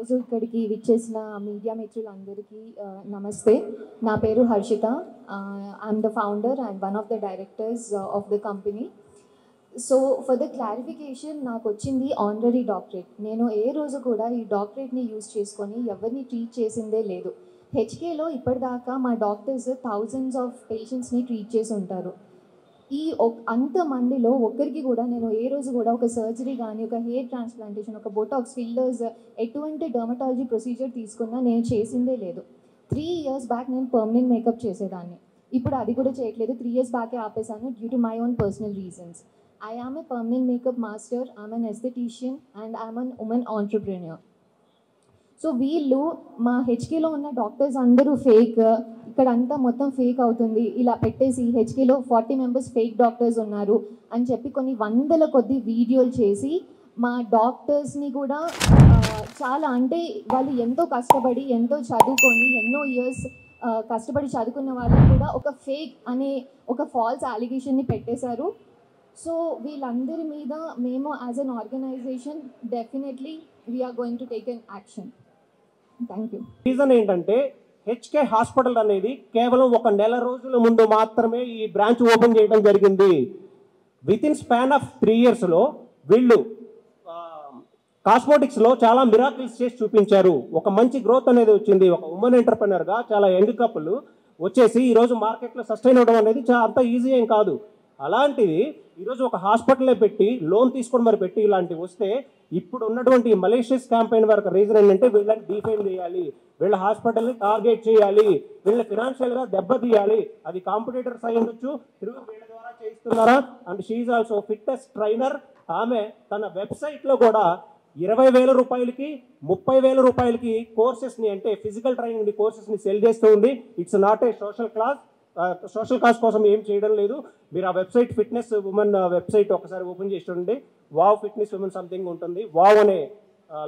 ఈరోజు ఇక్కడికి విచ్చేసిన మీడియా మిత్రులందరికీ నమస్తే. నా పేరు Harshitha. I'm the founder and one of the directors of the company. So for the clarification, నాకు వచ్చింది ఆనరరీ డాక్టరేట్. నేను ఏ రోజు కూడా ఈ డాక్టరేట్ని యూజ్ చేసుకొని ఎవరిని ట్రీట్ చేసిందే లేదు. హెచ్కేలో ఇప్పటిదాకా మా డాక్టర్స్ థౌజండ్స్ ఆఫ్ పేషెంట్స్ని ట్రీట్ చేసి ఉంటారు. ఈ అంతమందిలో ఒక్కరికి కూడా నేను ఏ రోజు కూడా ఒక సర్జరీ కానీ, ఒక హెయిర్ ట్రాన్స్ప్లాంటేషన్, ఒక బోటాక్స్, ఫిల్లర్స్, ఎటువంటి డర్మటాలజీ ప్రొసీజర్ తీసుకున్నా నేను చేసిందే లేదు. 3 years బ్యాక్ నేను పర్మనెంట్ మేకప్ చేసేదాన్ని. ఇప్పుడు అది కూడా చేయట్లేదు. 3 years బ్యాకే ఆపేసాను due to my own personal reasons. I am a permanent makeup master, I'm an aesthetician and I'm an woman entrepreneur. So వీళ్ళు మా హెచ్కేలో ఉన్న డాక్టర్స్ అందరూ ఫేక్, ఇక్కడ అంతా మొత్తం ఫేక్ అవుతుంది, ఇలా పెట్టేసి హెచ్కేలో 40 members ఫేక్ డాక్టర్స్ ఉన్నారు అని చెప్పి కొన్ని వందల కొద్ది వీడియోలు చేసి మా డాక్టర్స్ని కూడా చాలా, అంటే వాళ్ళు ఎంతో కష్టపడి, ఎంతో చదువుకొని, ఎన్నో ఇయర్స్ కష్టపడి చదువుకున్న వాళ్ళని కూడా ఒక ఫేక్ అనే ఒక ఫాల్స్ అలిగేషన్ని పెట్టేశారు. సో వీళ్ళందరి మీద మేము as an organisation definitely we're going to take an action. Thank you. Reason ఏంటంటే హెచ్కే హాస్పిటల్ అనేది కేవలం 1 నెల రోజుల ముందు మాత్రమే ఈ బ్రాంచ్ ఓపెన్ చేయడం జరిగింది. విత్ ఇన్ స్పాన్ ఆఫ్ 3 yearsలో వీళ్ళు కాస్మోటిక్స్లో చాలా మిరాకిల్స్ చేసి చూపించారు. ఒక మంచి గ్రోత్ అనేది వచ్చింది. ఒక ఉమెన్ ఎంటర్ప్రెనర్గా చాలా యంగ్ కపుల్ వచ్చేసి ఈరోజు మార్కెట్లో సస్టైన్ అవ్వడం అనేది అంత ఈజీ ఏం కాదు. అలాంటిది ఈరోజు ఒక హాస్పిటలే పెట్టి లోన్ తీసుకొని మరి పెట్టి ఇలాంటివి వస్తే, ఇప్పుడు ఉన్నటువంటి మలేషియస్ క్యాంపెయిన్ వరకు రీజన్ ఏంటంటే వీళ్ళని డిఫైన్ చేయాలి, వీళ్ళ హాస్పిటల్ని టార్గెట్ చేయాలి, వీళ్ళని ఫినాన్షియల్గా దెబ్బతీయాలి. అది కాంపిటీటర్స్ అయి ఉండొచ్చు, తిరుగు వీళ్ళ ద్వారా చేయిస్తున్నారా. And she also fitness trainer. ఆమె తన వెబ్సైట్లో కూడా 20,000 రూపాయలకి 30,000 రూపాయలకి కోర్సెస్ని, అంటే ఫిజికల్ ట్రైనింగ్ కోర్సెస్ని సెల్ చేస్తూ ఉంది. It's not a social cause కోసం ఏం చేయడం లేదు. మీరు ఆ వెబ్సైట్ ఫిట్నెస్ ఉమెన్ వెబ్సైట్ ఒకసారి ఓపెన్ చేసి చూడండి. వావ్ ఫిట్నెస్ ఉమెన్ సంథింగ్ ఉంటుంది, వావ్ అనే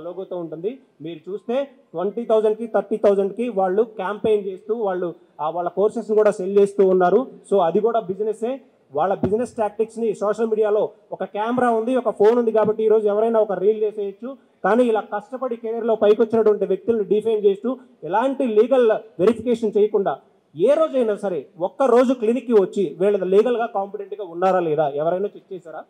లోగోతో ఉంటుంది. మీరు చూస్తే 20,000కి 30,000కి వాళ్ళు క్యాంపెయిన్ చేస్తూ వాళ్ళ కోర్సెస్ని కూడా సెల్ చేస్తూ ఉన్నారు. సో అది కూడా బిజినెస్సే. వాళ్ళ బిజినెస్ టాక్టిక్స్ని సోషల్ మీడియాలో ఒక కెమెరా ఉంది, ఒక ఫోన్ ఉంది కాబట్టి ఈరోజు ఎవరైనా ఒక రీల్ చేసేయచ్చు. కానీ ఇలా కష్టపడి కెరీర్లో పైకి వచ్చినటువంటి వ్యక్తులను డిఫైన్ చేస్తూ ఎలాంటి లీగల్ వెరిఫికేషన్ చేయకుండా ఏ రోజైనా సరే ఒక్క రోజు క్లినిక్కి వచ్చి వీళ్ళ లీగల్గా కాంపిటెంట్గా ఉన్నారా లేదా ఎవరైనా చెక్ చేశారా?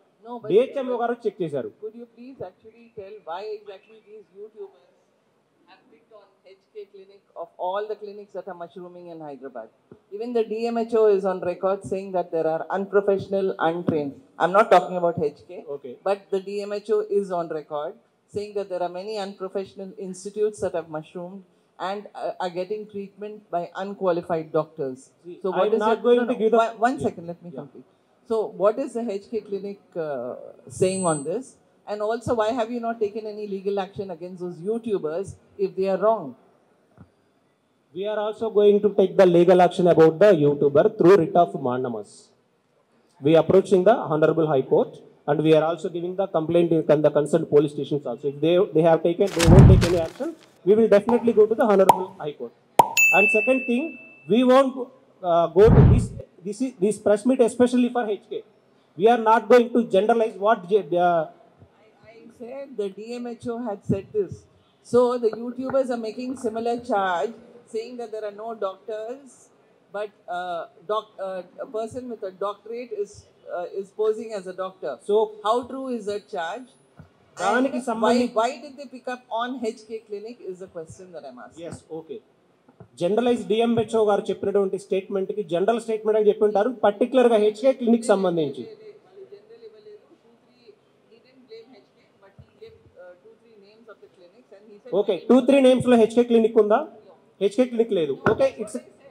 డిహెచ్ఎంఓ గారు చెక్ చేశారు. Could you please actually tell why exactly these YouTubers have picked on HK clinic of all the clinics that are mushrooming in Hyderabad? Even the DMHO is on record saying that there are unprofessional, untrained. I'm not talking about HK, okay, but the DMHO is on record saying that there are many unprofessional institutes that have mushroomed and are getting treatment by unqualified doctors. So what is not going to give the one second, let me complete. So what is the HK clinic saying on this? And also, why have you not taken any legal action against those YouTubers if they are wrong? We are also going to take the legal action about the YouTuber through writ of mandamus. We are approaching the Honorable High Court and we are also giving the complaint in the concerned police stations also. If they won't take any action, we will definitely go to the Honorable High Court. And second thing, we won't go to this press meet especially for HK. We are not going to generalize what I said the DMHO had said this. So the YouTubers are making similar charge, saying that there are no doctors, but a person with a doctorate is posing as a doctor. So how true is that charge? Why did they pick up on HK clinic is the question that I'm asking. Yes, okay. Generalise DMHO garu చెప్పినటువంటి స్టేట్మెంట్కి general statement అని చెప్పి ఉంటారు, పర్టికులర్గా HK clinic సంబంధించి. Okay, 2-3 నేమ్స్లో HK clinic ఉందా? HK clinic లేదు. Okay,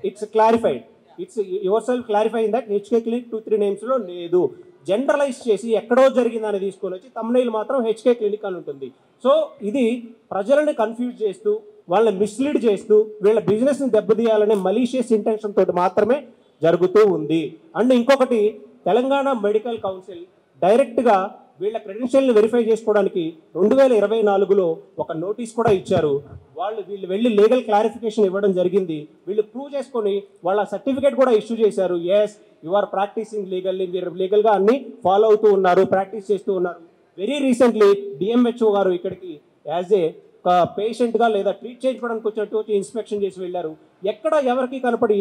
it's clarified. It's yourself clarifying that HK clinic 2-3 నేమ్స్లో లేదు. జనరలైజ్ చేసి ఎక్కడో జరిగిందని తీసుకొని వచ్చి తమ్నైల్ మాత్రం హెచ్కే క్లినిక్ అని ఉంటుంది. సో ఇది ప్రజలను కన్ఫ్యూజ్ చేస్తూ, వాళ్ళని మిస్లీడ్ చేస్తూ, వీళ్ళ బిజినెస్ని దెబ్బతీయాలనే మలీషియస్ ఇంటెన్షన్ తోటి మాత్రమే జరుగుతూ ఉంది. అండ్ ఇంకొకటి, తెలంగాణ మెడికల్ కౌన్సిల్ డైరెక్ట్గా వీళ్ళ క్రెడెన్షియల్ని వెరిఫై చేసుకోవడానికి 2024లో ఒక నోటీస్ కూడా ఇచ్చారు. వీళ్ళు వెళ్ళి లీగల్ క్లారిఫికేషన్ ఇవ్వడం జరిగింది. వీళ్ళు ప్రూవ్ చేసుకొని వాళ్ళ సర్టిఫికేట్ కూడా ఇష్యూ చేశారు. Yes, you are practising legally, మీరు లీగల్గా అన్ని ఫాలో అవుతూ ఉన్నారు, ప్రాక్టీస్ చేస్తూ ఉన్నారు. వెరీ రీసెంట్లీ డిఎంహెచ్ఓ గారు ఇక్కడికి యాజ్ ఏ ఒక పేషెంట్గా లేదా ట్రీట్ చేయించడానికి వచ్చినట్టు వచ్చి ఇన్స్పెక్షన్ చేసి వెళ్ళారు. ఎక్కడ ఎవరికి కనపడి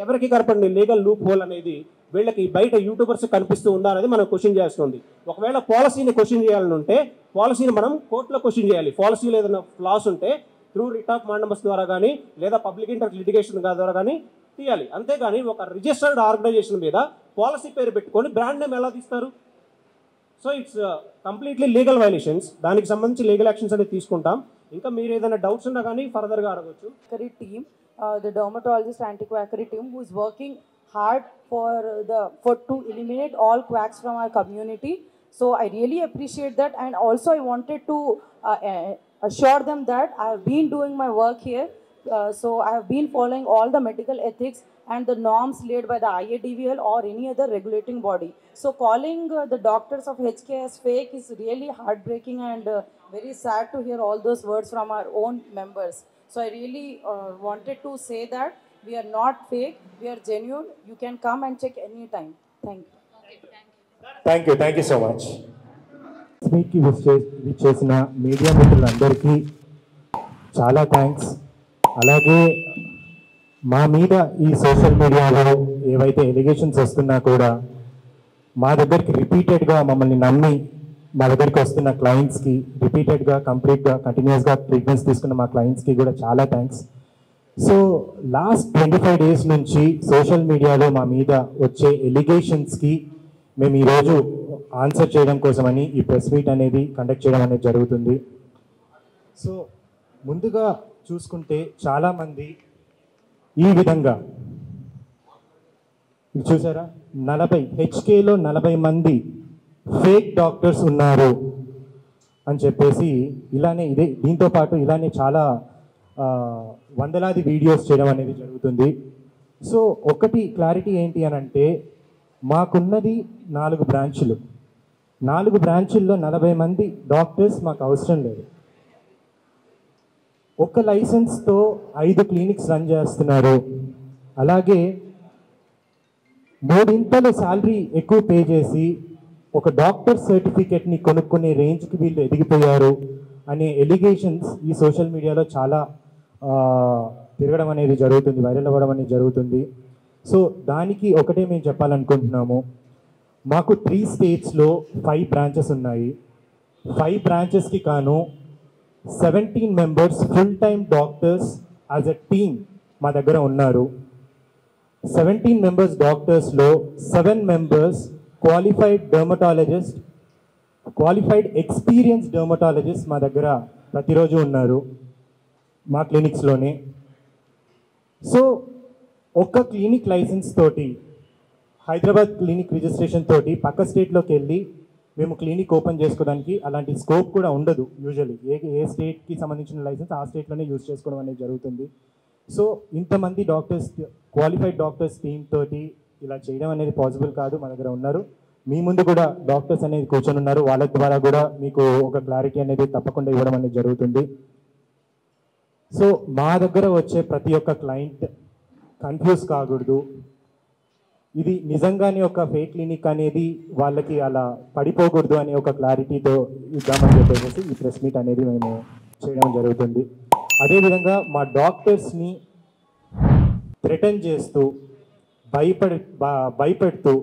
ఎవరికి కనపడి లీగల్ లూప్ హోల్ అనేది వీళ్ళకి బయట యూట్యూబర్స్ కనిపిస్తూ ఉందా అనేది మనం క్వశ్చన్ చేస్తుంది. ఒకవేళ పాలసీని క్వశ్చన్ చేయాలని ఉంటే పాలసీని మనం కోర్టులో క్వశ్చన్ చేయాలి. పాలసీలో ఏదైనా ఫ్లాస్ ఉంటే త్రూ రిట్ ఆఫ్ మాండమస్ ద్వారా కానీ లేదా పబ్లిక్ ఇంట్రెస్ట్ లిటిగేషన్ ద్వారా కానీ తీయాలి. అంతేగాని ఒక రిజిస్టర్డ్ ఆర్గనైజేషన్ మీద పాలసీ పేరు పెట్టుకొని బ్రాండ్ నేమ్ ఎలా తీస్తారు? So it's completely legal violations. దానికి సంబంధించి లీగల్ యాక్షన్స్ అనేది తీసుకుంటాం. ఇంకా మీరు ఏదైనా డౌట్స్ ఉన్నా కానీ ఫర్దర్గా అడగచ్చు. Team, the dermatologist anti-quackery team, who is working hard to eliminate all quacks from our community. So I really appreciate that, and also I wanted to assure them that I have been doing my work here. So I have been following all the medical ethics and the norms laid by the IADVL or any other regulating body. So calling the doctors of HK as fake is really heartbreaking and very sad to hear all those words from our own members. So I really wanted to say that we are not fake, we are genuine. You can come and check anytime. Thank you. Thank you so much. మీకి విచ్చేసిన media మిత్రులందరికీ చాలా thanks. అలాగే మా మీద ఈ social మీడియాలో ఏవైతే ఎలిగేషన్స్ వస్తున్నా కూడా మా దగ్గరికి రిపీటెడ్గా మమ్మల్ని నమ్మి మా దగ్గరికి వస్తున్న క్లయింట్స్కి రిపీటెడ్గా కంప్లీట్గా కంటిన్యూస్గా ట్రీట్మెంట్స్ తీసుకున్న మా క్లయింట్స్కి కూడా చాలా థ్యాంక్స్. సో లాస్ట్ 25 days నుంచి సోషల్ మీడియాలో మా మీద వచ్చే ఎలిగేషన్స్కి మేము ఈరోజు ఆన్సర్ చేయడం కోసమని ఈ ప్రెస్ మీట్ అనేది కండక్ట్ చేయడం అనేది జరుగుతుంది. సో ముందుగా చూసుకుంటే చాలామంది ఈ విధంగా చూసారా, 40 హెచ్కేలో 40 మంది ఫేక్ డాక్టర్స్ ఉన్నారు అని చెప్పేసి ఇలానే దీంతో పాటు ఇలానే చాలా వందలాది వీడియోస్ చేయడం అనేది జరుగుతుంది. సో ఒకటి క్లారిటీ ఏంటి అని అంటే, మాకున్నది 4 బ్రాంచులు. 4 బ్రాంచుల్లో 40 మంది డాక్టర్స్ మాకు అవసరం లేదు. ఒక లైసెన్స్తో 5 క్లినిక్స్ రన్ చేస్తున్నారు. అలాగే 3 శాలరీ ఎక్కువ పే చేసి ఒక డాక్టర్ సర్టిఫికేట్ని కొనుక్కునే రేంజ్కి వీళ్ళు ఎదిగిపోయారు అనే ఎలిగేషన్స్ ఈ సోషల్ మీడియాలో చాలా తిరగడం అనేది జరుగుతుంది, వైరల్ అవ్వడం అనేది జరుగుతుంది. సో దానికి ఒకటే మేము చెప్పాలనుకుంటున్నాము. మాకు 3 states 5 బ్రాంచెస్ ఉన్నాయి. 5 బ్రాంచెస్కి కాను 17 members full time doctors as a team మా దగ్గర ఉన్నారు. 17 members డాక్టర్స్లో 7 members qualified dermatologist, qualified experience dermatologist మా దగ్గర ప్రతిరోజు ఉన్నారు మా క్లినిక్స్లోనే. సో ఒక్క క్లినిక్ లైసెన్స్ తోటి, హైదరాబాద్ క్లినిక్ రిజిస్ట్రేషన్ తోటి పక్క స్టేట్లోకి వెళ్ళి మేము క్లినిక్ ఓపెన్ చేసుకోవడానికి అలాంటి స్కోప్ కూడా ఉండదు. యూజువల్లీ ఏ స్టేట్కి సంబంధించిన లైసెన్స్ ఆ స్టేట్లోనే యూజ్ చేసుకోవడం అనేది జరుగుతుంది. సో ఇంతమంది డాక్టర్స్, క్వాలిఫైడ్ డాక్టర్స్ టీమ్ తోటి ఇలా చేయడం అనేది పాసిబుల్ కాదు. మా దగ్గర ఉన్నారు, మీ ముందు కూడా డాక్టర్స్ అనేది కూర్చొని ఉన్నారు. వాళ్ళ ద్వారా కూడా మీకు ఒక క్లారిటీ అనేది తప్పకుండా ఇవ్వడం అనేది జరుగుతుంది. సో మా దగ్గర వచ్చే ప్రతి ఒక్క క్లయింట్ కన్ఫ్యూజ్ కాకూడదు. ఇది నిజంగానే ఒక ఫేక్ క్లినిక్ అనేది వాళ్ళకి అలా పడిపోకూడదు అనే ఒక క్లారిటీతో ఇద్దామని చెప్పేసి ఈ ప్రెస్ మీట్ అనేది మేము చేయడం జరుగుతుంది. అదేవిధంగా మా డాక్టర్స్ని థ్రెటన్ చేస్తూ భయపెడుతూ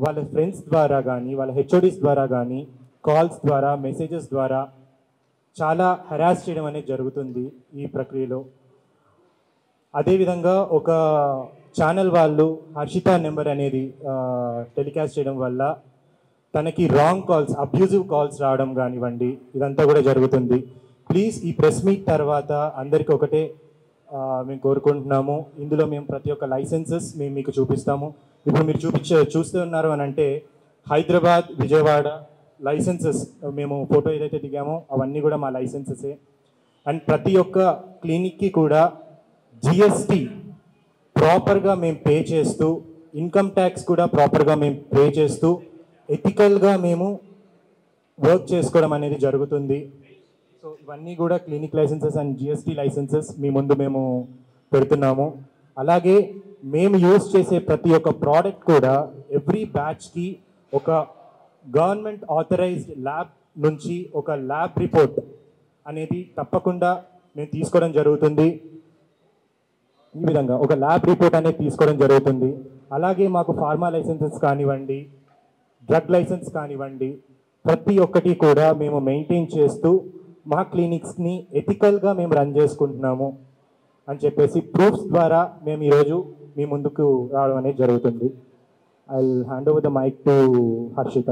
వాళ్ళ ఫ్రెండ్స్ ద్వారా కానీ వాళ్ళ హెచ్ఓడీస్ ద్వారా కానీ కాల్స్ ద్వారా మెసేజెస్ ద్వారా చాలా హెరాస్ చేయడం అనేది జరుగుతుంది ఈ ప్రక్రియలో. అదేవిధంగా ఒక ఛానల్ వాళ్ళు హర్షిత నెంబర్ అనేది టెలికాస్ట్ చేయడం వల్ల తనకి రాంగ్ కాల్స్, అబ్యూజివ్ కాల్స్ రావడం కానివ్వండి, ఇదంతా కూడా జరుగుతుంది. ప్లీజ్ ఈ ప్రెస్ మీట్ తర్వాత అందరికీ ఒకటే మేము కోరుకుంటున్నాము, ఇందులో మేము ప్రతి ఒక్క లైసెన్సెస్ మేము మీకు చూపిస్తాము. ఇప్పుడు మీరు చూస్తూ ఉన్నారు అని అంటే హైదరాబాద్, విజయవాడ లైసెన్సెస్ మేము ఫోటో ఏదైతే దిగామో అవన్నీ కూడా మా లైసెన్సెసే. అండ్ ప్రతి ఒక్క క్లినిక్కి కూడా జిఎస్టీ ప్రాపర్గా మేము పే చేస్తూ, ఇన్కమ్ ట్యాక్స్ కూడా ప్రాపర్గా మేము పే చేస్తూ ఎథికల్గా మేము వర్క్ చేసుకోవడం అనేది జరుగుతుంది. సో ఇవన్నీ కూడా clinic licences and GST licences మీ ముందు మేము పెడుతున్నాము. అలాగే మేము యూజ్ చేసే ప్రతి ఒక్క ప్రోడక్ట్ కూడా ఎవ్రీ బ్యాచ్కి ఒక గవర్నమెంట్ ఆథరైజ్డ్ ల్యాబ్ నుంచి ఒక ల్యాబ్ రిపోర్ట్ అనేది తప్పకుండా మేము తీసుకోవడం జరుగుతుంది. ఈ విధంగా ఒక ల్యాబ్ రిపోర్ట్ అనేది తీసుకోవడం జరుగుతుంది. అలాగే మాకు ఫార్మా లైసెన్సెస్ కానివ్వండి, డ్రగ్ లైసెన్స్ కానివ్వండి, ప్రతి ఒక్కటి కూడా మేము మెయింటైన్ చేస్తూ మా క్లినిక్స్ని ఎథికల్గా మేము రన్ చేసుకుంటున్నాము అని చెప్పేసి ప్రూఫ్స్ ద్వారా మేము ఈరోజు మీ ముందుకు రావడం అనేది జరుగుతుంది. I will hand over the mic to Harshita.